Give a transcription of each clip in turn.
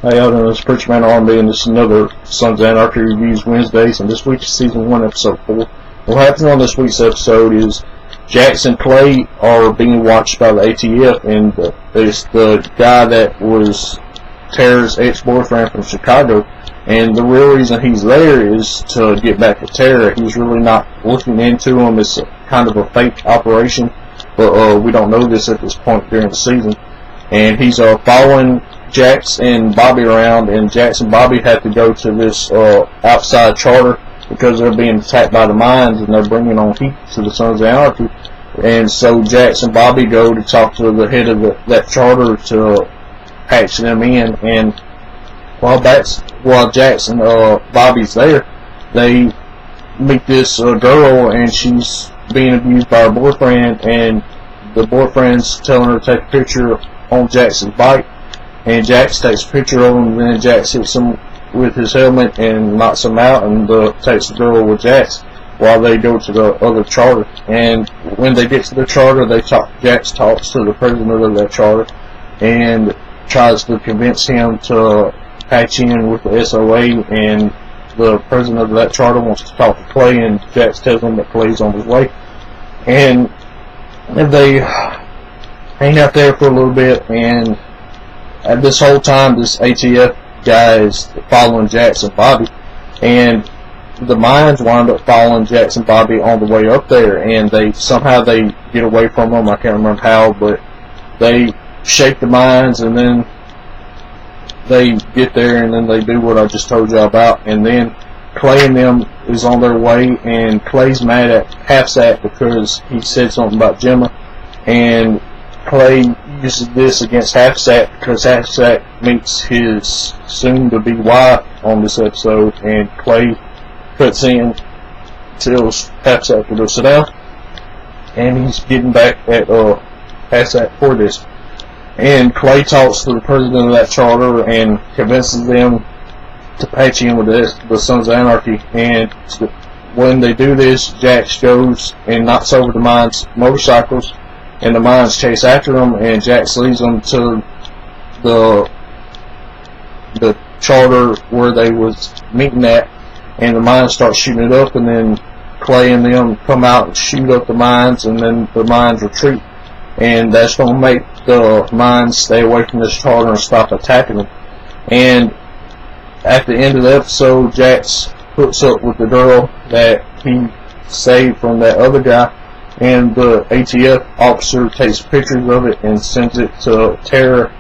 Hey, y'all doing? This is Preacher Man R&B, and this is another Sons of Anarchy Reviews Wednesdays, and this week's Season 1, Episode 4. What happens on this week's episode is Jax and Clay are being watched by the ATF, and it's the guy that was Tara's ex-boyfriend from Chicago, and the real reason he's there is to get back at Tara. He's really not looking into him. It's kind of a fake operation, but we don't know this at this point during the season. And he's following Jax and Bobby around, and Jax and Bobby have to go to this outside charter because they're being attacked by the mines, and they're bringing on heat to the Sons of Anarchy. And so Jax and Bobby go to talk to the head of that charter to patch them in. And while Jax and Bobby's there, they meet this girl, and she's being abused by her boyfriend, and the boyfriend's telling her to take a picture on Jax's bike, and Jax takes a picture of him, and then Jax hits him with his helmet and knocks him out, and takes the girl with Jax while they go to the other charter. And when they get to the charter, Jax talks to the president of that charter and tries to convince him to patch in with the SOA, and the president of that charter wants to talk to Clay, and Jax tells him that Clay's on his way. And they hang out there for a little bit, and at this whole time this ATF guy is following Jax and Bobby, and the mines wind up following Jax and Bobby on the way up there, and somehow they get away from them. I can't remember how, but they shake the mines, and then they get there, and then they do what I just told you about. And then Clay and them is on their way, and Clay's mad at Half-Sack because he said something about Gemma, and Clay uses this against Half-Sack because Half-Sack meets his soon-to-be wife on this episode, and Clay cuts in, tells Half-Sack to go sit down, and he's getting back at Half-Sack for this. And Clay talks to the president of that charter and convinces them to patch in with the Sons of Anarchy. And when they do this, Jax goes and knocks over the mines' motorcycles, and the mines chase after them, and Jax leads them to the charter where they was meeting at, and the mines start shooting it up, and then Clay and them come out and shoot up the mines, and then the mines retreat, and that's going to make the mines stay away from this charter and stop attacking them. And at the end of the episode, Jax hooks up with the girl that he saved from that other guy, and the ATF officer takes pictures of it and sends it to Tara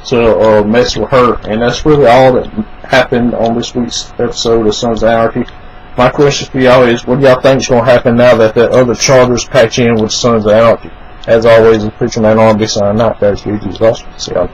to mess with her. And that's really all that happened on this week's episode of Sons of Anarchy. My question for y'all is, what do y'all think is going to happen now that the other charters patch in with Sons of Anarchy? As always, the Preacher Man R&B signing out. That's GG's Gospel. See y'all.